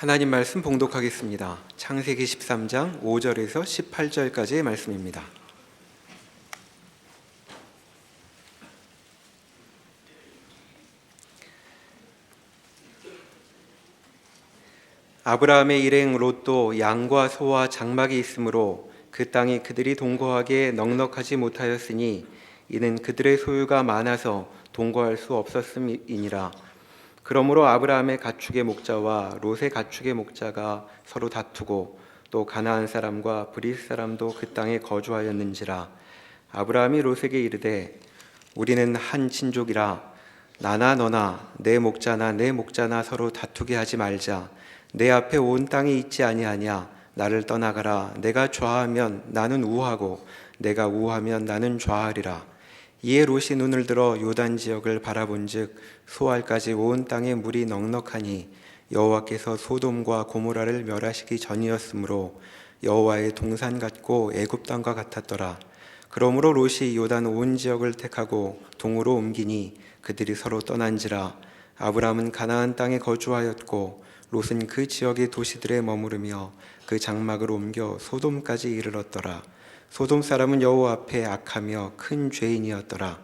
하나님 말씀 봉독하겠습니다. 창세기 13장 5절에서 18절까지의 말씀입니다. 아브라함의 일행 롯도 양과 소와 장막이 있으므로 그 땅이 그들이 동거하기에 넉넉하지 못하였으니 이는 그들의 소유가 많아서 동거할 수 없었음이니라. 그러므로 아브라함의 가축의 목자와 롯의 가축의 목자가 서로 다투고 또 가나안 사람과 브릿 사람도 그 땅에 거주하였는지라. 아브라함이 롯에게 이르되 우리는 한 친족이라 나나 너나 내 목자나 서로 다투게 하지 말자. 내 앞에 온 땅이 있지 아니하냐. 나를 떠나가라. 내가 좌하면 나는 우하고 내가 우하면 나는 좌하리라. 이에 롯이 눈을 들어 요단 지역을 바라본즉 소알까지 온 땅에 물이 넉넉하니 여호와께서 소돔과 고모라를 멸하시기 전이었으므로 여호와의 동산 같고 애굽 땅과 같았더라. 그러므로 롯이 요단 온 지역을 택하고 동으로 옮기니 그들이 서로 떠난지라. 아브라함은 가나안 땅에 거주하였고 롯은 그 지역의 도시들에 머무르며 그 장막을 옮겨 소돔까지 이르렀더라. 소돔 사람은 여호와 앞에 악하며 큰 죄인이었더라.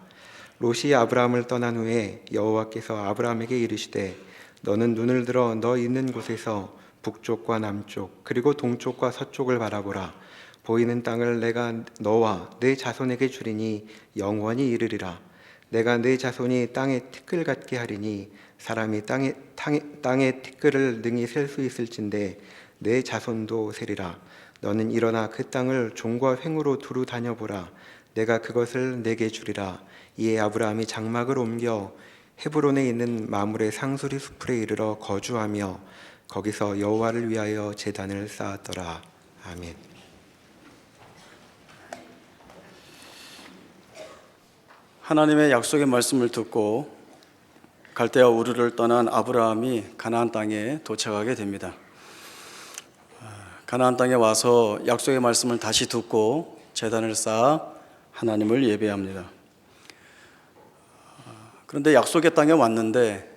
롯이 아브라함을 떠난 후에 여호와께서 아브라함에게 이르시되 너는 눈을 들어 너 있는 곳에서 북쪽과 남쪽 그리고 동쪽과 서쪽을 바라보라. 보이는 땅을 내가 너와 내 자손에게 주리니 영원히 이르리라. 내가 내 자손이 땅에 티끌 같게 하리니 사람이 땅에 티끌을 능히 셀 수 있을진데 내 자손도 세리라. 너는 일어나 그 땅을 종과 횡으로 두루 다녀보라. 내가 그것을 내게 주리라. 이에 아브라함이 장막을 옮겨 헤브론에 있는 마므레 상수리 수풀에 이르러 거주하며 거기서 여호와를 위하여 제단을 쌓았더라. 아멘. 하나님의 약속의 말씀을 듣고 갈대아 우르를 떠난 아브라함이 가나안 땅에 도착하게 됩니다. 가나안 땅에 와서 약속의 말씀을 다시 듣고 제단을 쌓아 하나님을 예배합니다. 그런데 약속의 땅에 왔는데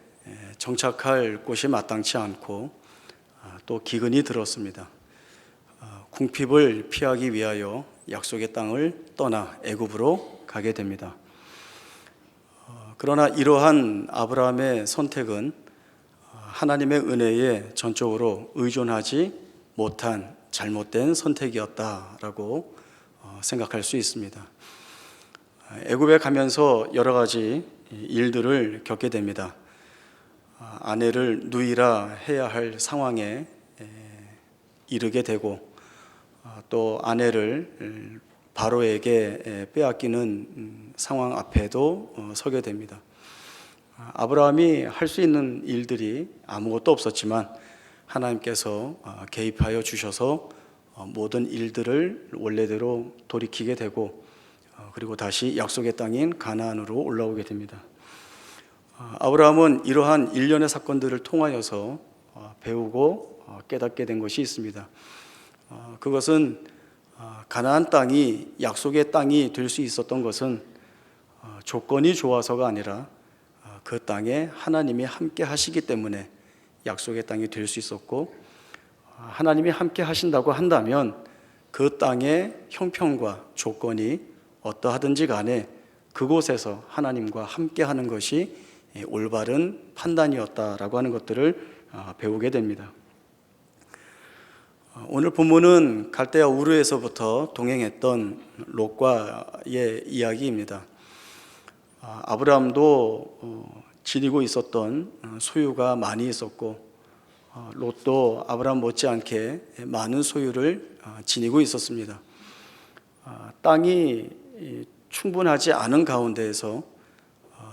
정착할 곳이 마땅치 않고 또 기근이 들었습니다. 궁핍을 피하기 위하여 약속의 땅을 떠나 애굽으로 가게 됩니다. 그러나 이러한 아브라함의 선택은 하나님의 은혜에 전적으로 의존하지 못한 잘못된 선택이었다라고 생각할 수 있습니다. 애굽에 가면서 여러 가지 일들을 겪게 됩니다. 아내를 누이라 해야 할 상황에 이르게 되고 또 아내를 바로에게 빼앗기는 상황 앞에도 서게 됩니다. 아브라함이 할 수 있는 일들이 아무것도 없었지만 하나님께서 개입하여 주셔서 모든 일들을 원래대로 돌이키게 되고 그리고 다시 약속의 땅인 가나안으로 올라오게 됩니다. 아브라함은 이러한 일련의 사건들을 통하여서 배우고 깨닫게 된 것이 있습니다. 그것은 가나안 땅이 약속의 땅이 될 수 있었던 것은 조건이 좋아서가 아니라 그 땅에 하나님이 함께 하시기 때문에 약속의 땅이 될 수 있었고, 하나님이 함께 하신다고 한다면 그 땅의 형편과 조건이 어떠하든지 간에 그곳에서 하나님과 함께 하는 것이 올바른 판단이었다라고 하는 것들을 배우게 됩니다. 오늘 본문은 갈대아 우르에서부터 동행했던 롯과의 이야기입니다. 아브라함도 지니고 있었던 소유가 많이 있었고 롯도 아브라함 못지않게 많은 소유를 지니고 있었습니다. 땅이 충분하지 않은 가운데에서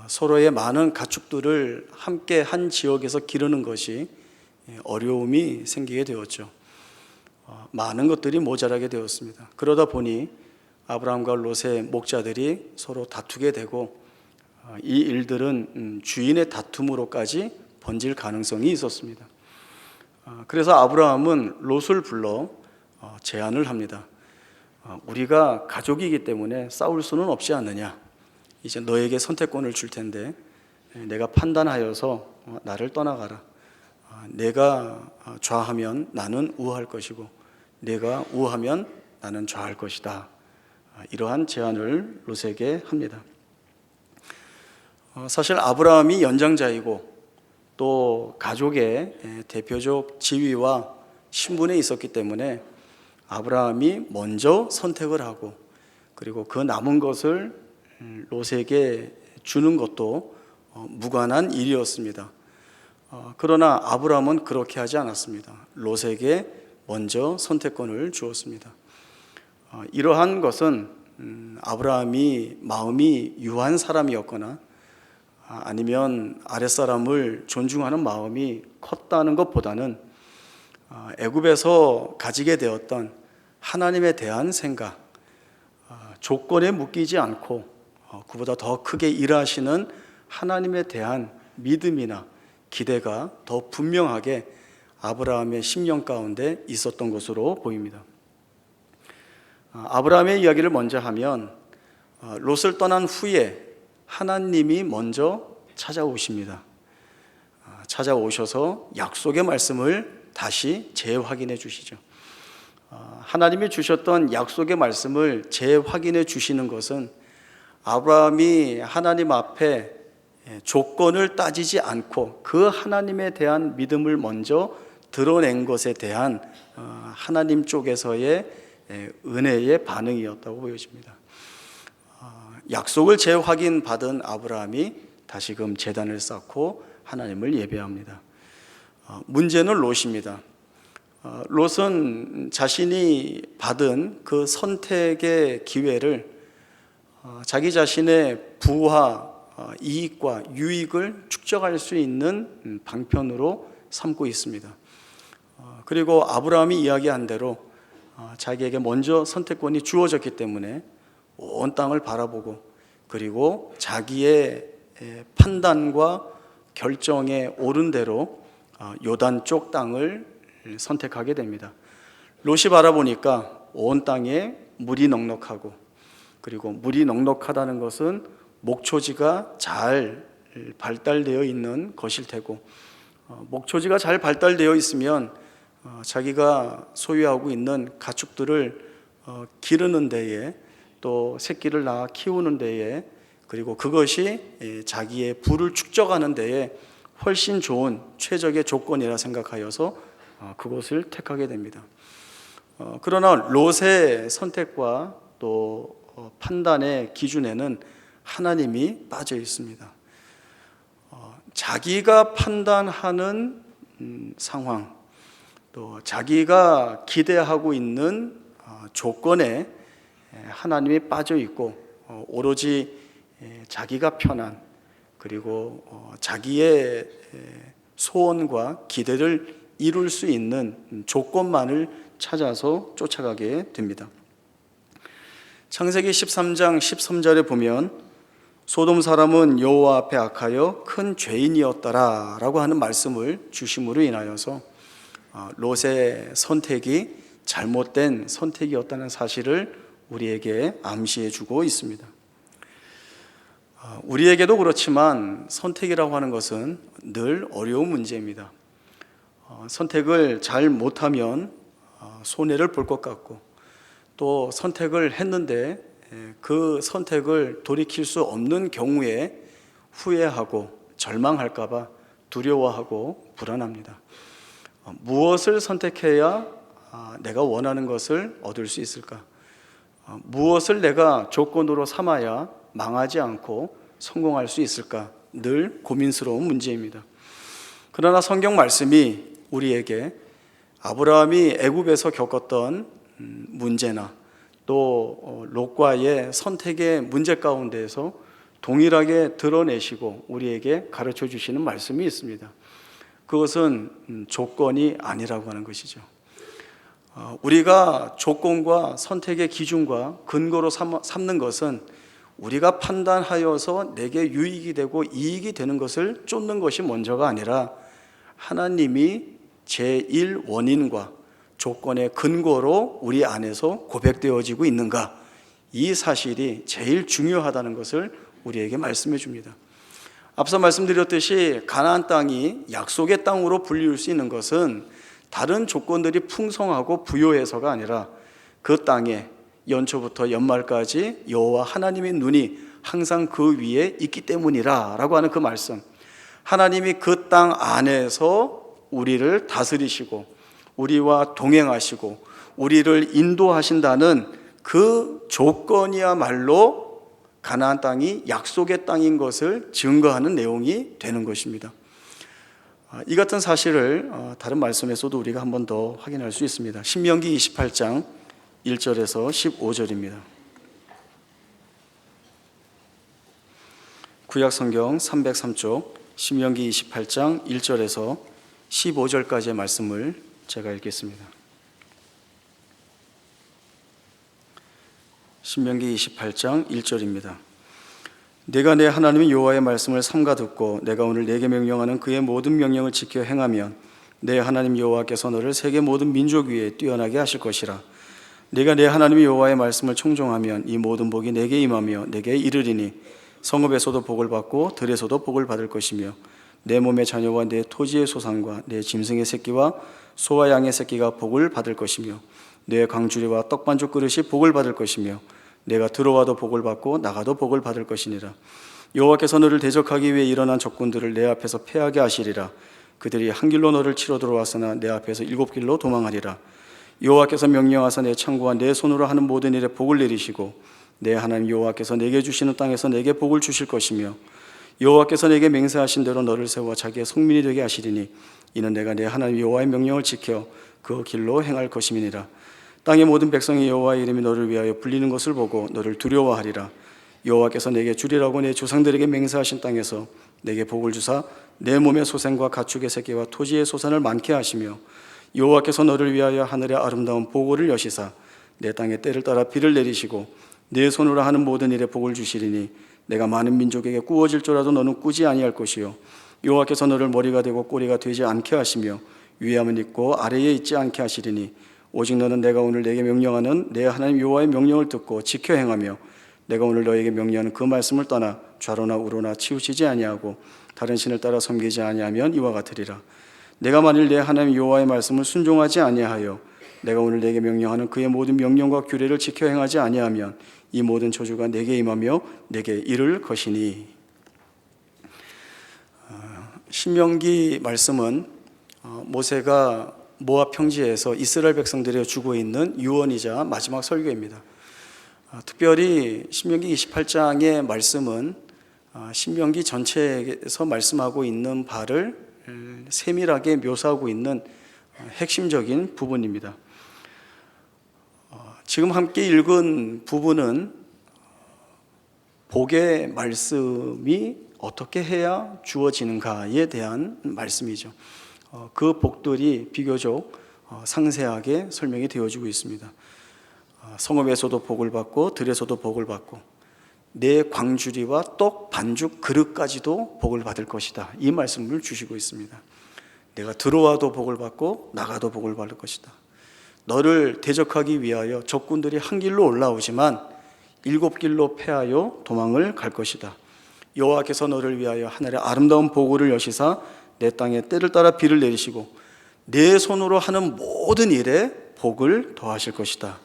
서로의 많은 가축들을 함께 한 지역에서 기르는 것이 어려움이 생기게 되었죠. 많은 것들이 모자라게 되었습니다. 그러다 보니 아브라함과 롯의 목자들이 서로 다투게 되고 이 일들은 주인의 다툼으로까지 번질 가능성이 있었습니다. 그래서 아브라함은 롯을 불러 제안을 합니다. 우리가 가족이기 때문에 싸울 수는 없지 않느냐. 이제 너에게 선택권을 줄 텐데 내가 판단하여서 나를 떠나가라. 내가 좌하면 나는 우할 것이고 내가 우하면 나는 좌할 것이다. 이러한 제안을 롯에게 합니다. 사실 아브라함이 연장자이고 또 가족의 대표적 지위와 신분에 있었기 때문에 아브라함이 먼저 선택을 하고 그리고 그 남은 것을 롯에게 주는 것도 무관한 일이었습니다. 그러나 아브라함은 그렇게 하지 않았습니다. 롯에게 먼저 선택권을 주었습니다. 이러한 것은 아브라함이 마음이 유한 사람이었거나 아니면 아랫사람을 존중하는 마음이 컸다는 것보다는 애굽에서 가지게 되었던 하나님에 대한 생각, 조건에 묶이지 않고 그보다 더 크게 일하시는 하나님에 대한 믿음이나 기대가 더 분명하게 아브라함의 심령 가운데 있었던 것으로 보입니다. 아브라함의 이야기를 먼저 하면 롯을 떠난 후에 하나님이 먼저 찾아오십니다. 찾아오셔서 약속의 말씀을 다시 재확인해 주시죠. 하나님이 주셨던 약속의 말씀을 재확인해 주시는 것은 아브라함이 하나님 앞에 조건을 따지지 않고 그 하나님에 대한 믿음을 먼저 드러낸 것에 대한 하나님 쪽에서의 은혜의 반응이었다고 보여집니다. 약속을 재확인 받은 아브라함이 다시금 제단을 쌓고 하나님을 예배합니다. 문제는 롯입니다. 롯은 자신이 받은 그 선택의 기회를 자기 자신의 부와 이익과 유익을 축적할 수 있는 방편으로 삼고 있습니다. 그리고 아브라함이 이야기한 대로 자기에게 먼저 선택권이 주어졌기 때문에 온 땅을 바라보고 그리고 자기의 판단과 결정에 옳은 대로 요단 쪽 땅을 선택하게 됩니다. 롯이 바라보니까 온 땅에 물이 넉넉하고 그리고 물이 넉넉하다는 것은 목초지가 잘 발달되어 있는 것일 테고 목초지가 잘 발달되어 있으면 자기가 소유하고 있는 가축들을 기르는 데에 또 새끼를 낳아 키우는 데에 그리고 그것이 자기의 부를 축적하는 데에 훨씬 좋은 최적의 조건이라 생각하여서 그것을 택하게 됩니다. 그러나 롯의 선택과 또 판단의 기준에는 하나님이 빠져 있습니다. 자기가 판단하는 상황 또 자기가 기대하고 있는 조건에 하나님이 빠져 있고 오로지 자기가 편한 그리고 자기의 소원과 기대를 이룰 수 있는 조건만을 찾아서 쫓아가게 됩니다. 창세기 13장 13절에 보면 소돔 사람은 여호와 앞에 악하여 큰 죄인이었더라라고 하는 말씀을 주심으로 인하여서 롯의 선택이 잘못된 선택이었다는 사실을 우리에게 암시해 주고 있습니다. 우리에게도 그렇지만 선택이라고 하는 것은 늘 어려운 문제입니다. 선택을 잘 못하면 손해를 볼 것 같고 또 선택을 했는데 그 선택을 돌이킬 수 없는 경우에 후회하고 절망할까 봐 두려워하고 불안합니다. 무엇을 선택해야 내가 원하는 것을 얻을 수 있을까? 무엇을 내가 조건으로 삼아야 망하지 않고 성공할 수 있을까? 늘 고민스러운 문제입니다. 그러나 성경 말씀이 우리에게 아브라함이 애굽에서 겪었던 문제나 또 롯과의 선택의 문제 가운데에서 동일하게 드러내시고 우리에게 가르쳐 주시는 말씀이 있습니다. 그것은 조건이 아니라고 하는 것이죠. 우리가 조건과 선택의 기준과 근거로 삼는 것은 우리가 판단하여서 내게 유익이 되고 이익이 되는 것을 쫓는 것이 먼저가 아니라 하나님이 제1 원인과 조건의 근거로 우리 안에서 고백되어지고 있는가, 이 사실이 제일 중요하다는 것을 우리에게 말씀해 줍니다. 앞서 말씀드렸듯이 가나안 땅이 약속의 땅으로 불릴 수 있는 것은 다른 조건들이 풍성하고 부요해서가 아니라 그 땅에 연초부터 연말까지 여호와 하나님의 눈이 항상 그 위에 있기 때문이라 라고 하는 그 말씀, 하나님이 그 땅 안에서 우리를 다스리시고 우리와 동행하시고 우리를 인도하신다는 그 조건이야말로 가나안 땅이 약속의 땅인 것을 증거하는 내용이 되는 것입니다. 이 같은 사실을 다른 말씀에서도 우리가 한 번 더 확인할 수 있습니다. 신명기 28장 1절에서 15절입니다. 구약성경 303쪽 신명기 28장 1절에서 15절까지의 말씀을 제가 읽겠습니다. 신명기 28장 1절입니다. 내가 내 하나님 여호와의 말씀을 삼가 듣고 내가 오늘 내게 명령하는 그의 모든 명령을 지켜 행하면 내 하나님 여호와께서 너를 세계 모든 민족 위에 뛰어나게 하실 것이라. 내가 내 하나님 여호와의 말씀을 청종하면 이 모든 복이 내게 임하며 내게 이르리니 성읍에서도 복을 받고 들에서도 복을 받을 것이며 내 몸의 자녀와 내 토지의 소산과 내 짐승의 새끼와 소와 양의 새끼가 복을 받을 것이며 내 광주리와 떡반죽 그릇이 복을 받을 것이며 내가 들어와도 복을 받고 나가도 복을 받을 것이니라. 여호와께서 너를 대적하기 위해 일어난 적군들을 내 앞에서 패하게 하시리라. 그들이 한 길로 너를 치러 들어왔으나 내 앞에서 7길로 도망하리라. 여호와께서 명령하사 내 창고와 내 손으로 하는 모든 일에 복을 내리시고 내 하나님 여호와께서 내게 주시는 땅에서 내게 복을 주실 것이며 여호와께서 내게 맹세하신 대로 너를 세워 자기의 성민이 되게 하시리니 이는 내가 내 하나님 여호와의 명령을 지켜 그 길로 행할 것임이니라. 땅의 모든 백성이 여호와의 이름이 너를 위하여 불리는 것을 보고 너를 두려워하리라. 여호와께서 내게 주리라고 내 조상들에게 맹세하신 땅에서 내게 복을 주사 내 몸의 소생과 가축의 새끼와 토지의 소산을 많게 하시며 여호와께서 너를 위하여 하늘의 아름다운 보고를 여시사 내 땅에 때를 따라 비를 내리시고 내 손으로 하는 모든 일에 복을 주시리니 내가 많은 민족에게 꾸어질지라도 너는 꾸지 아니할 것이요 여호와께서 너를 머리가 되고 꼬리가 되지 않게 하시며 위함은 있고 아래에 있지 않게 하시리니 오직 너는 내가 오늘 내게 명령하는 내 하나님 여호와의 명령을 듣고 지켜 행하며 내가 오늘 너에게 명령하는 그 말씀을 떠나 좌로나 우로나 치우치지 아니하고 다른 신을 따라 섬기지 아니하면 이와 같으리라. 내가 만일 내 하나님 여호와의 말씀을 순종하지 아니하여 내가 오늘 내게 명령하는 그의 모든 명령과 규례를 지켜 행하지 아니하면 이 모든 저주가 내게 임하며 내게 이를 것이니. 신명기 말씀은 모세가 모압 평지에서 이스라엘 백성들에게 주고 있는 유언이자 마지막 설교입니다. 특별히 신명기 28장의 말씀은 신명기 전체에서 말씀하고 있는 바를 세밀하게 묘사하고 있는 핵심적인 부분입니다. 지금 함께 읽은 부분은 복의 말씀이 어떻게 해야 주어지는가에 대한 말씀이죠. 그 복들이 비교적 상세하게 설명이 되어지고 있습니다. 성읍에서도 복을 받고 들에서도 복을 받고 내 광주리와 떡 반죽 그릇까지도 복을 받을 것이다. 이 말씀을 주시고 있습니다. 내가 들어와도 복을 받고 나가도 복을 받을 것이다. 너를 대적하기 위하여 적군들이 한 길로 올라오지만 7길로 패하여 도망을 갈 것이다. 여호와께서 너를 위하여 하늘의 아름다운 보고를 여시사 내 땅에 때를 따라 비를 내리시고 내 손으로 하는 모든 일에 복을 더하실 것이다.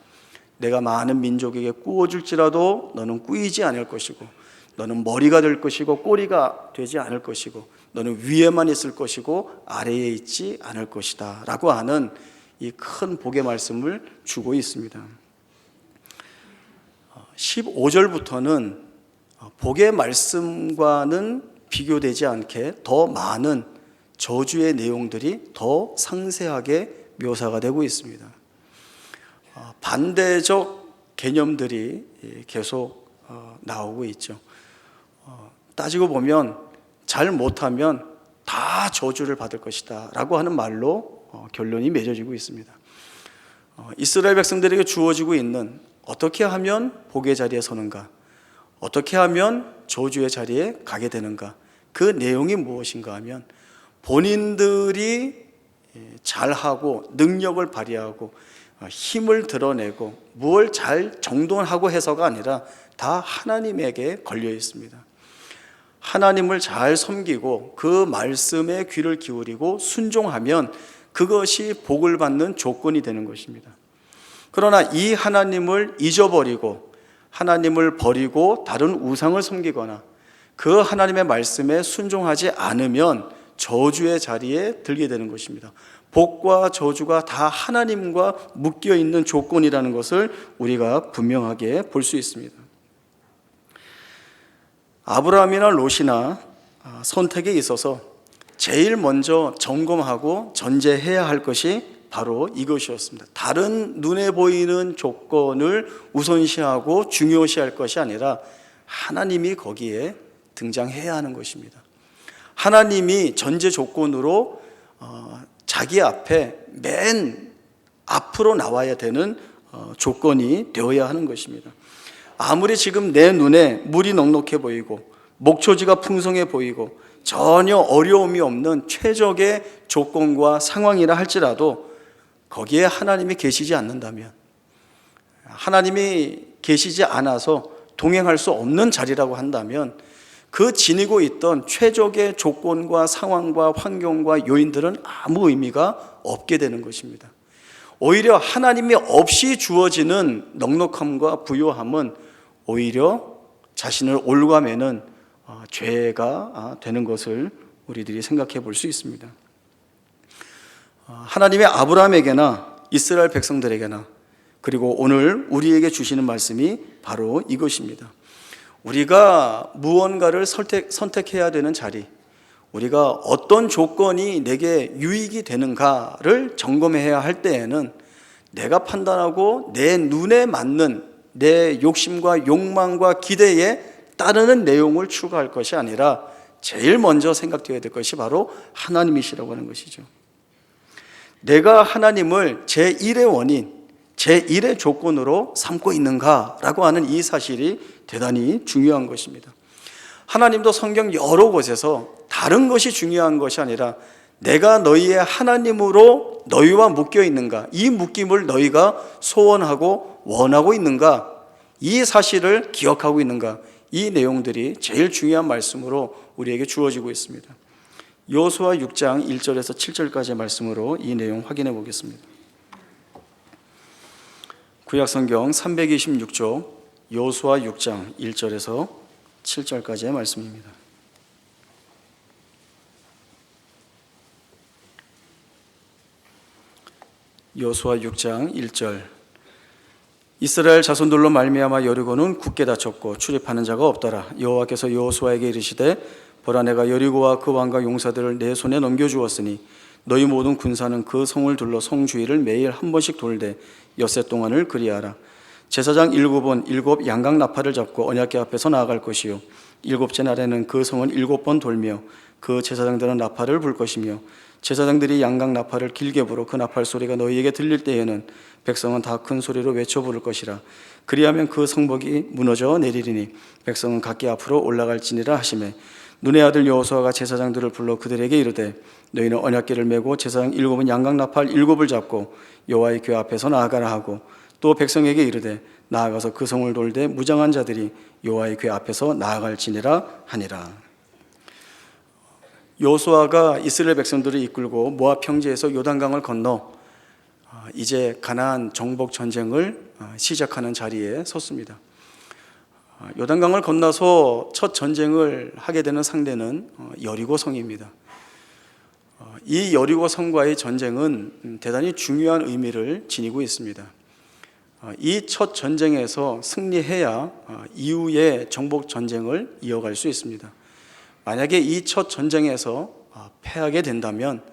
내가 많은 민족에게 꾸어줄지라도 너는 꾸이지 않을 것이고 너는 머리가 될 것이고 꼬리가 되지 않을 것이고 너는 위에만 있을 것이고 아래에 있지 않을 것이다 라고 하는 이 큰 복의 말씀을 주고 있습니다. 15절부터는 복의 말씀과는 비교되지 않게 더 많은 저주의 내용들이 더 상세하게 묘사가 되고 있습니다. 반대적 개념들이 계속 나오고 있죠. 따지고 보면 잘 못하면 다 저주를 받을 것이다 라고 하는 말로 결론이 맺어지고 있습니다. 이스라엘 백성들에게 주어지고 있는 어떻게 하면 복의 자리에 서는가, 어떻게 하면 저주의 자리에 가게 되는가, 그 내용이 무엇인가 하면 본인들이 잘하고 능력을 발휘하고 힘을 드러내고 무엇을 잘 정돈하고 해서가 아니라 다 하나님에게 걸려 있습니다. 하나님을 잘 섬기고 그 말씀에 귀를 기울이고 순종하면 그것이 복을 받는 조건이 되는 것입니다. 그러나 이 하나님을 잊어버리고 하나님을 버리고 다른 우상을 섬기거나 그 하나님의 말씀에 순종하지 않으면 저주의 자리에 들게 되는 것입니다. 복과 저주가 다 하나님과 묶여 있는 조건이라는 것을 우리가 분명하게 볼 수 있습니다. 아브라함이나 롯이나 선택에 있어서 제일 먼저 점검하고 전제해야 할 것이 바로 이것이었습니다. 다른 눈에 보이는 조건을 우선시하고 중요시할 것이 아니라 하나님이 거기에 등장해야 하는 것입니다. 하나님이 전제 조건으로 자기 앞에 맨 앞으로 나와야 되는 조건이 되어야 하는 것입니다. 아무리 지금 내 눈에 물이 넉넉해 보이고 목초지가 풍성해 보이고 전혀 어려움이 없는 최적의 조건과 상황이라 할지라도 거기에 하나님이 계시지 않는다면, 하나님이 계시지 않아서 동행할 수 없는 자리라고 한다면 그 지니고 있던 최적의 조건과 상황과 환경과 요인들은 아무 의미가 없게 되는 것입니다. 오히려 하나님이 없이 주어지는 넉넉함과 부요함은 오히려 자신을 올가매는 죄가 되는 것을 우리들이 생각해 볼 수 있습니다. 하나님의 아브라함에게나 이스라엘 백성들에게나 그리고 오늘 우리에게 주시는 말씀이 바로 이것입니다. 우리가 무언가를 선택해야 되는 자리, 우리가 어떤 조건이 내게 유익이 되는가를 점검해야 할 때에는 내가 판단하고 내 눈에 맞는 내 욕심과 욕망과 기대에 따르는 내용을 추구할 것이 아니라 제일 먼저 생각되어야 될 것이 바로 하나님이시라고 하는 것이죠. 내가 하나님을 제1의 원인, 제1의 조건으로 삼고 있는가라고 하는 이 사실이 대단히 중요한 것입니다. 하나님도 성경 여러 곳에서 다른 것이 중요한 것이 아니라 내가 너희의 하나님으로 너희와 묶여 있는가, 이 묶임을 너희가 소원하고 원하고 있는가, 이 사실을 기억하고 있는가, 이 내용들이 제일 중요한 말씀으로 우리에게 주어지고 있습니다. 여호수아 6장 1절에서 7절까지의 말씀으로 이 내용 확인해 보겠습니다. 구약성경 326조 여호수아 6장 1절에서 7절까지의 말씀입니다. 여호수아 6장 1절 이스라엘 자손들로 말미암아 여리고는 굳게 닫혔고 출입하는 자가 없더라. 여호와께서 여호수아에게 이르시되 보라 내가 여리고와 그 왕과 용사들을 내 손에 넘겨주었으니 너희 모든 군사는 그 성을 둘러 성 주위를 매일 한 번씩 돌되 엿새 동안을 그리하라. 제사장 7은 7 양각 나팔을 잡고 언약궤 앞에서 나아갈 것이요 7째 날에는 그 성은 7번 돌며 그 제사장들은 나팔을 불 것이며 제사장들이 양각 나팔을 길게 불어 그 나팔 소리가 너희에게 들릴 때에는 백성은 다 큰 소리로 외쳐 부를 것이라. 그리하면 그 성벽이 무너져 내리리니 백성은 각기 앞으로 올라갈지니라 하시매 눈의 아들 여호수아가 제사장들을 불러 그들에게 이르되 너희는 언약궤를 메고 제사장 7은 양각 나팔 7을 잡고 여호와의 궤 앞에서 나아가라 하고 또 백성에게 이르되 나아가서 그 성을 돌되 무장한 자들이 여호와의 궤 앞에서 나아갈지니라 하니라. 여호수아가 이스라엘 백성들을 이끌고 모압 평지에서 요단강을 건너 이제 가나안 정복 전쟁을 시작하는 자리에 섰습니다. 요단강을 건너서 첫 전쟁을 하게 되는 상대는 여리고 성입니다. 이 여리고 성과의 전쟁은 대단히 중요한 의미를 지니고 있습니다. 이 첫 전쟁에서 승리해야 이후의 정복 전쟁을 이어갈 수 있습니다. 만약에 이 첫 전쟁에서 패하게 된다면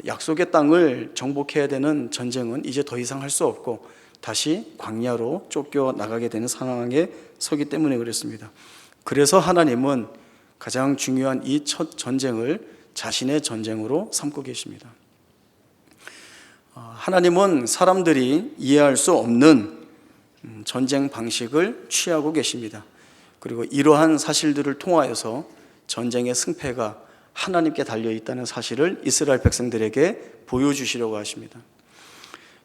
약속의 땅을 정복해야 되는 전쟁은 이제 더 이상 할 수 없고 다시 광야로 쫓겨 나가게 되는 상황에 서기 때문에 그랬습니다. 그래서 하나님은 가장 중요한 이 첫 전쟁을 자신의 전쟁으로 삼고 계십니다. 하나님은 사람들이 이해할 수 없는 전쟁 방식을 취하고 계십니다. 그리고 이러한 사실들을 통하여서 전쟁의 승패가 하나님께 달려있다는 사실을 이스라엘 백성들에게 보여주시려고 하십니다.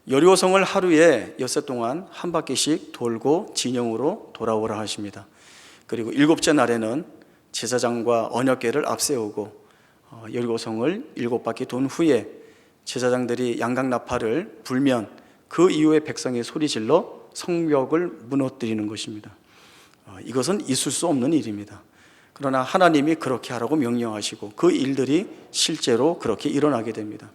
여리고성을 하루에 엿새 동안 한 바퀴씩 돌고 진영으로 돌아오라 하십니다. 그리고 7째 날에는 제사장과 언약궤를 앞세우고 여리고성을 7바퀴 돈 후에 제사장들이 양각나팔을 불면 그 이후에 백성이 소리질러 성벽을 무너뜨리는 것입니다. 이것은 있을 수 없는 일입니다. 그러나 하나님이 그렇게 하라고 명령하시고 그 일들이 실제로 그렇게 일어나게 됩니다.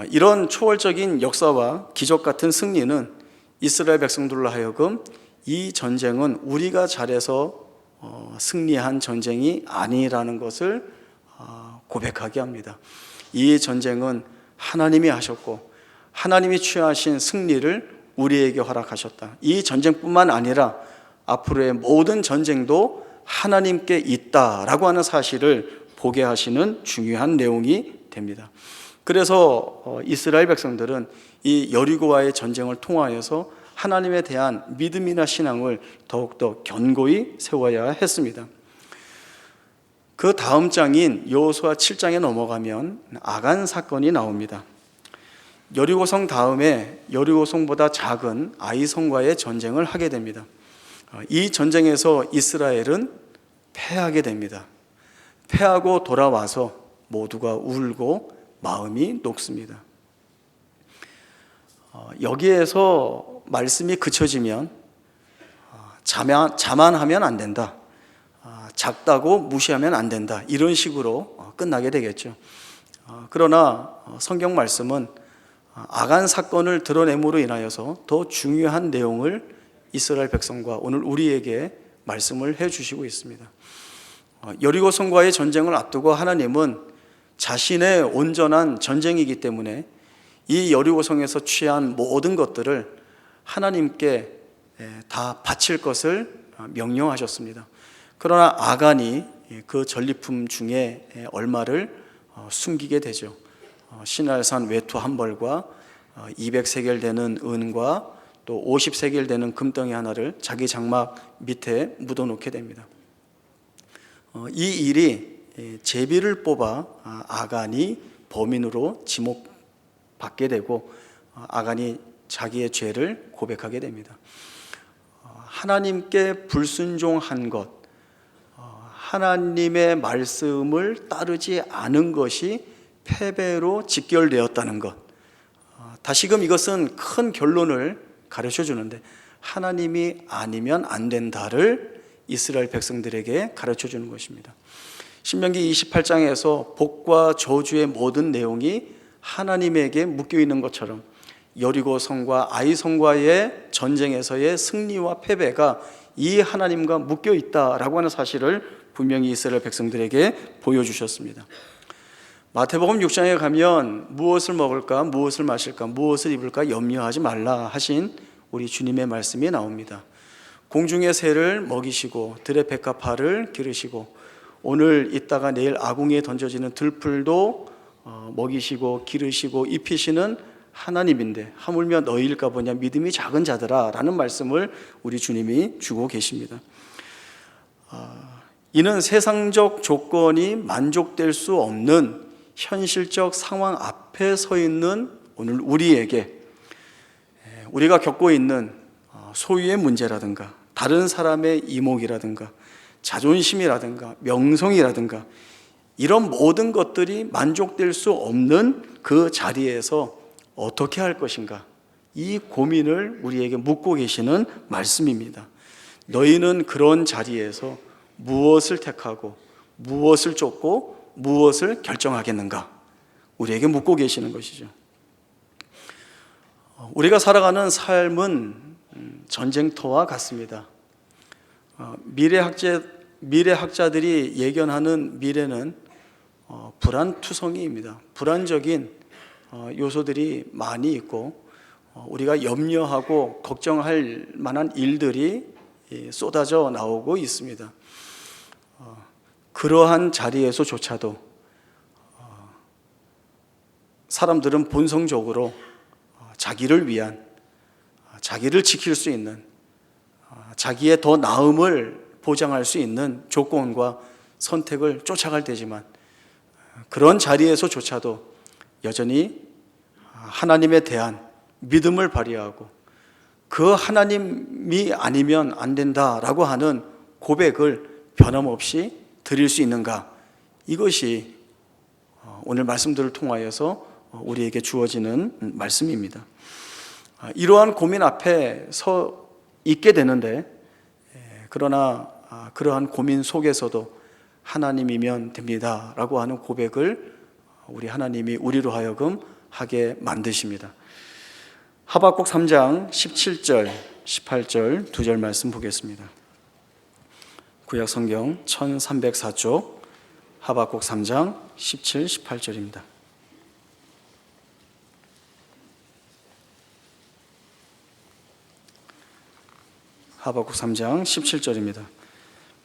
이런 초월적인 역사와 기적 같은 승리는 이스라엘 백성들로 하여금 이 전쟁은 우리가 잘해서 승리한 전쟁이 아니라는 것을 고백하게 합니다. 이 전쟁은 하나님이 하셨고 하나님이 취하신 승리를 우리에게 허락하셨다. 이 전쟁뿐만 아니라 앞으로의 모든 전쟁도 하나님께 있다라고 하는 사실을 보게 하시는 중요한 내용이 됩니다. 그래서 이스라엘 백성들은 이 여리고와의 전쟁을 통하여서 하나님에 대한 믿음이나 신앙을 더욱더 견고히 세워야 했습니다. 그 다음 장인 여호수아 7장에 넘어가면 아간 사건이 나옵니다. 여리고성 다음에 여리고성보다 작은 아이성과의 전쟁을 하게 됩니다. 이 전쟁에서 이스라엘은 패하게 됩니다. 패하고 돌아와서 모두가 울고 마음이 녹습니다. 여기에서 말씀이 그쳐지면 자만하면 안 된다, 작다고 무시하면 안 된다, 이런 식으로 끝나게 되겠죠. 그러나 성경 말씀은 아간 사건을 드러냄으로 인하여서 더 중요한 내용을 이스라엘 백성과 오늘 우리에게 말씀을 해주시고 있습니다. 여리고성과의 전쟁을 앞두고 하나님은 자신의 온전한 전쟁이기 때문에 이 여리고성에서 취한 모든 것들을 하나님께 다 바칠 것을 명령하셨습니다. 그러나 아간이 그 전리품 중에 얼마를 숨기게 되죠. 시날산 외투 한 벌과 200세겔 되는 은과 또 50세겔 되는 금덩이 하나를 자기 장막 밑에 묻어놓게 됩니다. 이 일이 제비를 뽑아 아간이 범인으로 지목받게 되고 아간이 자기의 죄를 고백하게 됩니다. 하나님께 불순종한 것, 하나님의 말씀을 따르지 않은 것이 패배로 직결되었다는 것, 다시금 이것은 큰 결론을 가르쳐 주는데 하나님이 아니면 안 된다를 이스라엘 백성들에게 가르쳐 주는 것입니다. 신명기 28장에서 복과 저주의 모든 내용이 하나님에게 묶여 있는 것처럼 여리고성과 아이성과의 전쟁에서의 승리와 패배가 이 하나님과 묶여 있다라고 하는 사실을 분명히 이스라엘 백성들에게 보여주셨습니다. 마태복음 6장에 가면 무엇을 먹을까, 무엇을 마실까, 무엇을 입을까 염려하지 말라 하신 우리 주님의 말씀이 나옵니다. 공중의 새를 먹이시고 들의 백합화를 기르시고 오늘 있다가 내일 아궁이에 던져지는 들풀도 먹이시고 기르시고 입히시는 하나님인데 하물며 너희일까 보냐 믿음이 작은 자들아 라는 말씀을 우리 주님이 주고 계십니다. 이는 세상적 조건이 만족될 수 없는 현실적 상황 앞에 서 있는 오늘 우리에게 우리가 겪고 있는 소유의 문제라든가 다른 사람의 이목이라든가 자존심이라든가 명성이라든가 이런 모든 것들이 만족될 수 없는 그 자리에서 어떻게 할 것인가, 이 고민을 우리에게 묻고 계시는 말씀입니다. 너희는 그런 자리에서 무엇을 택하고 무엇을 쫓고 무엇을 결정하겠는가, 우리에게 묻고 계시는 것이죠. 우리가 살아가는 삶은 전쟁터와 같습니다. 미래학자들이 예견하는 미래는 불안투성이입니다. 불안적인 요소들이 많이 있고 우리가 염려하고 걱정할 만한 일들이 쏟아져 나오고 있습니다. 그러한 자리에서조차도 사람들은 본성적으로 자기를 위한, 자기를 지킬 수 있는, 자기의 더 나음을 보장할 수 있는 조건과 선택을 쫓아갈 때지만 그런 자리에서조차도 여전히 하나님에 대한 믿음을 발휘하고 그 하나님이 아니면 안 된다라고 하는 고백을 변함없이 드릴 수 있는가? 이것이 오늘 말씀들을 통하여서 우리에게 주어지는 말씀입니다. 이러한 고민 앞에 서 있게 되는데, 그러나 그러한 고민 속에서도 하나님이면 됩니다 라고 하는 고백을 우리 하나님이 우리로 하여금 하게 만드십니다. 하박국 3장 17절 18절 두 절 말씀 보겠습니다. 구약 성경 1304쪽 하박국 3장 17, 18절입니다. 하박국 3장 17절입니다.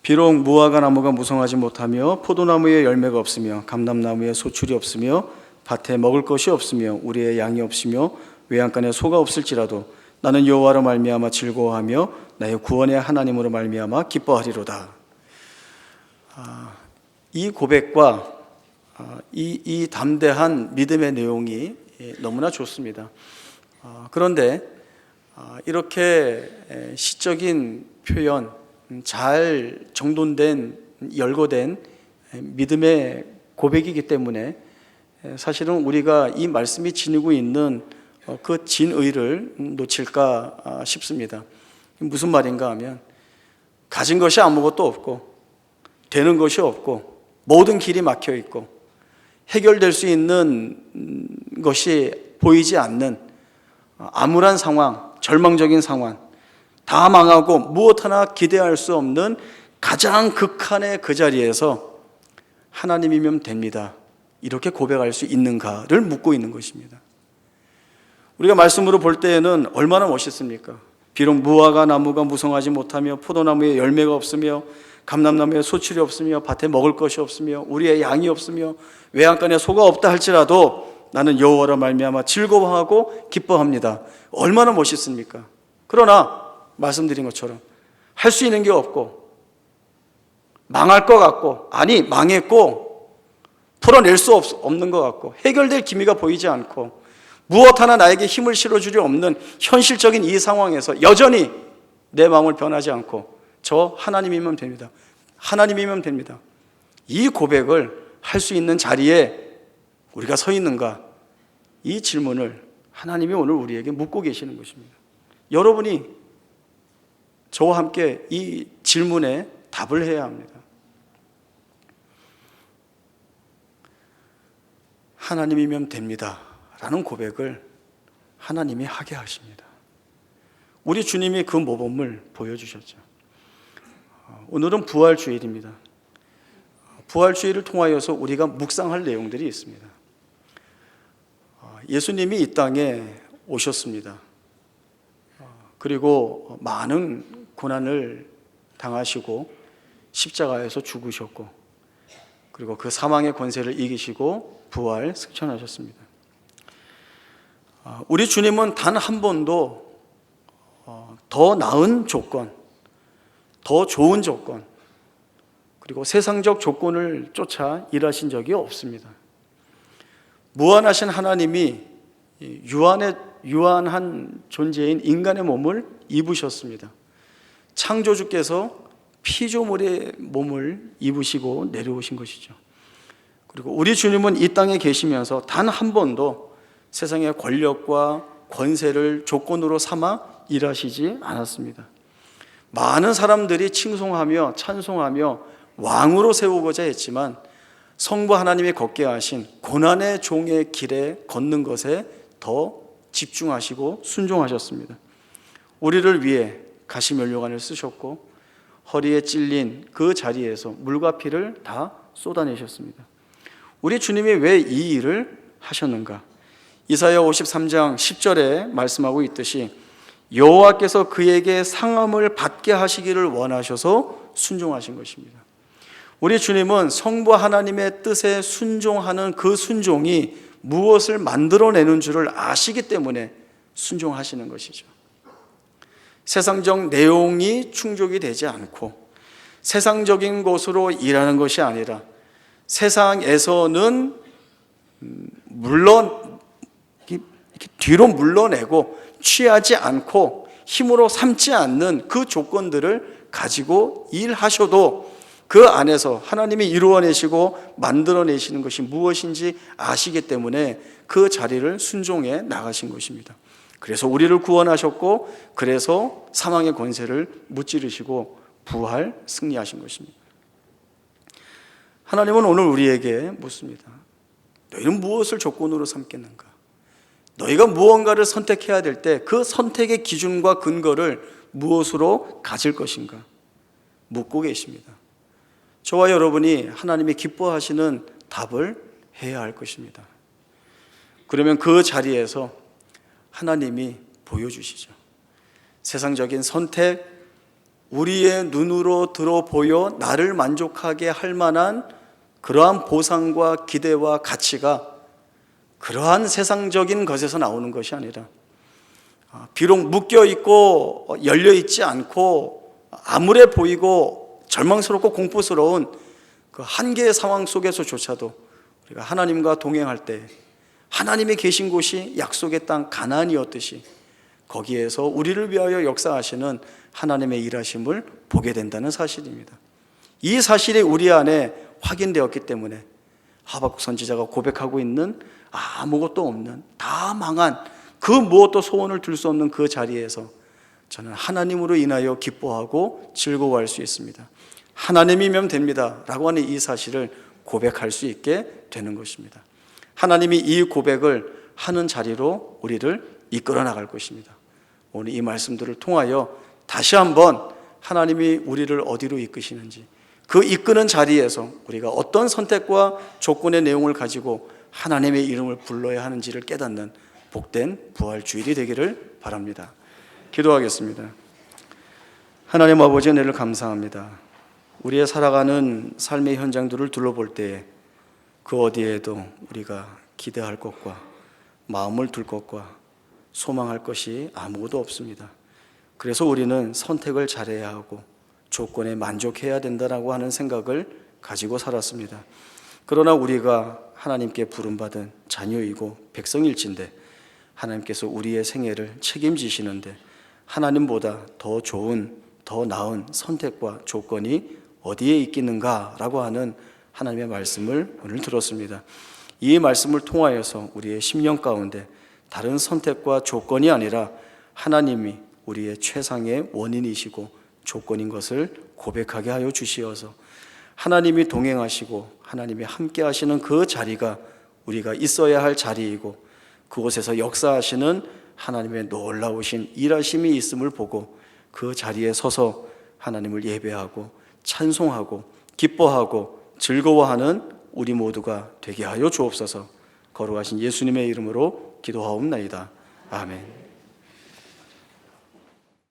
비록 무화과 나무가 무성하지 못하며 포도나무에 열매가 없으며 감람나무에 소출이 없으며 밭에 먹을 것이 없으며 우리의 양이 없으며 외양간에 소가 없을지라도 나는 여호와로 말미암아 즐거워하며 나의 구원의 하나님으로 말미암아 기뻐하리로다. 이 고백과 이 담대한 믿음의 내용이 너무나 좋습니다. 그런데 이렇게 시적인 표현, 잘 정돈된, 열거된 믿음의 고백이기 때문에 사실은 우리가 이 말씀이 지니고 있는 그 진의를 놓칠까 싶습니다. 무슨 말인가 하면, 가진 것이 아무것도 없고 되는 것이 없고 모든 길이 막혀 있고 해결될 수 있는 것이 보이지 않는 암울한 상황, 절망적인 상황, 다 망하고 무엇 하나 기대할 수 없는 가장 극한의 그 자리에서 하나님이면 됩니다, 이렇게 고백할 수 있는가를 묻고 있는 것입니다. 우리가 말씀으로 볼 때에는 얼마나 멋있습니까? 비록 무화과 나무가 무성하지 못하며 포도나무에 열매가 없으며 감람나무에 소출이 없으며 밭에 먹을 것이 없으며 우리의 양이 없으며 외양간에 소가 없다 할지라도 나는 여호와로 말미암아 즐거워하고 기뻐합니다. 얼마나 멋있습니까? 그러나 말씀드린 것처럼 할 수 있는 게 없고 망할 것 같고, 아니 망했고 풀어낼 수 없는 것 같고 해결될 기미가 보이지 않고 무엇 하나 나에게 힘을 실어주려 없는 현실적인 이 상황에서 여전히 내 마음을 변하지 않고 저 하나님이면 됩니다, 하나님이면 됩니다, 이 고백을 할 수 있는 자리에 우리가 서 있는가? 이 질문을 하나님이 오늘 우리에게 묻고 계시는 것입니다. 여러분이 저와 함께 이 질문에 답을 해야 합니다. 하나님이면 됩니다 라는 고백을 하나님이 하게 하십니다. 우리 주님이 그 모범을 보여주셨죠. 오늘은 부활주일입니다. 부활주일을 통하여서 우리가 묵상할 내용들이 있습니다. 예수님이 이 땅에 오셨습니다. 그리고 많은 고난을 당하시고 십자가에서 죽으셨고, 그리고 그 사망의 권세를 이기시고 부활 승천하셨습니다. 우리 주님은 단 한 번도 더 나은 조건, 더 좋은 조건, 그리고 세상적 조건을 쫓아 일하신 적이 없습니다. 무한하신 하나님이 유한한 존재인 인간의 몸을 입으셨습니다. 창조주께서 피조물의 몸을 입으시고 내려오신 것이죠. 그리고 우리 주님은 이 땅에 계시면서 단 한 번도 세상의 권력과 권세를 조건으로 삼아 일하시지 않았습니다. 많은 사람들이 칭송하며 찬송하며 왕으로 세우고자 했지만 성부 하나님이 걷게 하신 고난의 종의 길에 걷는 것에 더 집중하시고 순종하셨습니다. 우리를 위해 가시면류관을 쓰셨고 허리에 찔린 그 자리에서 물과 피를 다 쏟아내셨습니다. 우리 주님이 왜 이 일을 하셨는가? 이사야 53장 10절에 말씀하고 있듯이 여호와께서 그에게 상함을 받게 하시기를 원하셔서 순종하신 것입니다. 우리 주님은 성부 하나님의 뜻에 순종하는 그 순종이 무엇을 만들어내는 줄을 아시기 때문에 순종하시는 것이죠. 세상적 내용이 충족이 되지 않고 세상적인 것으로 일하는 것이 아니라 세상에서는 이렇게 뒤로 물러내고 취하지 않고 힘으로 삼지 않는 그 조건들을 가지고 일하셔도 그 안에서 하나님이 이루어내시고 만들어내시는 것이 무엇인지 아시기 때문에 그 자리를 순종해 나가신 것입니다. 그래서 우리를 구원하셨고, 그래서 사망의 권세를 무찌르시고 부활 승리하신 것입니다. 하나님은 오늘 우리에게 묻습니다. 너희는 무엇을 조건으로 삼겠는가? 너희가 무언가를 선택해야 될 때 그 선택의 기준과 근거를 무엇으로 가질 것인가? 묻고 계십니다. 저와 여러분이 하나님이 기뻐하시는 답을 해야 할 것입니다. 그러면 그 자리에서 하나님이 보여주시죠. 세상적인 선택, 우리의 눈으로 들어 보여 나를 만족하게 할 만한 그러한 보상과 기대와 가치가 그러한 세상적인 것에서 나오는 것이 아니라, 비록 묶여있고 열려있지 않고 암울해 보이고 절망스럽고 공포스러운 그 한계의 상황 속에서조차도 우리가 하나님과 동행할 때 하나님이 계신 곳이 약속의 땅 가나안이었듯이 거기에서 우리를 위하여 역사하시는 하나님의 일하심을 보게 된다는 사실입니다. 이 사실이 우리 안에 확인되었기 때문에 하박국 선지자가 고백하고 있는 아무것도 없는, 다 망한, 그 무엇도 소원을 둘 수 없는 그 자리에서 저는 하나님으로 인하여 기뻐하고 즐거워할 수 있습니다. 하나님이면 됩니다 라고 하는 이 사실을 고백할 수 있게 되는 것입니다. 하나님이 이 고백을 하는 자리로 우리를 이끌어 나갈 것입니다. 오늘 이 말씀들을 통하여 다시 한번 하나님이 우리를 어디로 이끄시는지, 그 이끄는 자리에서 우리가 어떤 선택과 조건의 내용을 가지고 하나님의 이름을 불러야 하는지를 깨닫는 복된 부활 주일이 되기를 바랍니다. 기도하겠습니다. 하나님 아버지, 은혜를 감사합니다. 우리의 살아가는 삶의 현장들을 둘러볼 때에 그 어디에도 우리가 기대할 것과 마음을 둘 것과 소망할 것이 아무것도 없습니다. 그래서 우리는 선택을 잘해야 하고 조건에 만족해야 된다라고 하는 생각을 가지고 살았습니다. 그러나 우리가 하나님께 부름받은 자녀이고 백성일진데 하나님께서 우리의 생애를 책임지시는데 하나님보다 더 좋은, 더 나은 선택과 조건이 어디에 있겠는가라고 하는 하나님의 말씀을 오늘 들었습니다. 이 말씀을 통하여서 우리의 심령 가운데 다른 선택과 조건이 아니라 하나님이 우리의 최상의 원인이시고 조건인 것을 고백하게 하여 주시어서 하나님이 동행하시고 하나님이 함께 하시는 그 자리가 우리가 있어야 할 자리이고 그곳에서 역사하시는 하나님의 놀라우신 일하심이 있음을 보고 그 자리에 서서 하나님을 예배하고 찬송하고 기뻐하고 즐거워하는 우리 모두가 되게 하여 주옵소서. 거룩하신 예수님의 이름으로 기도하옵나이다. 아멘.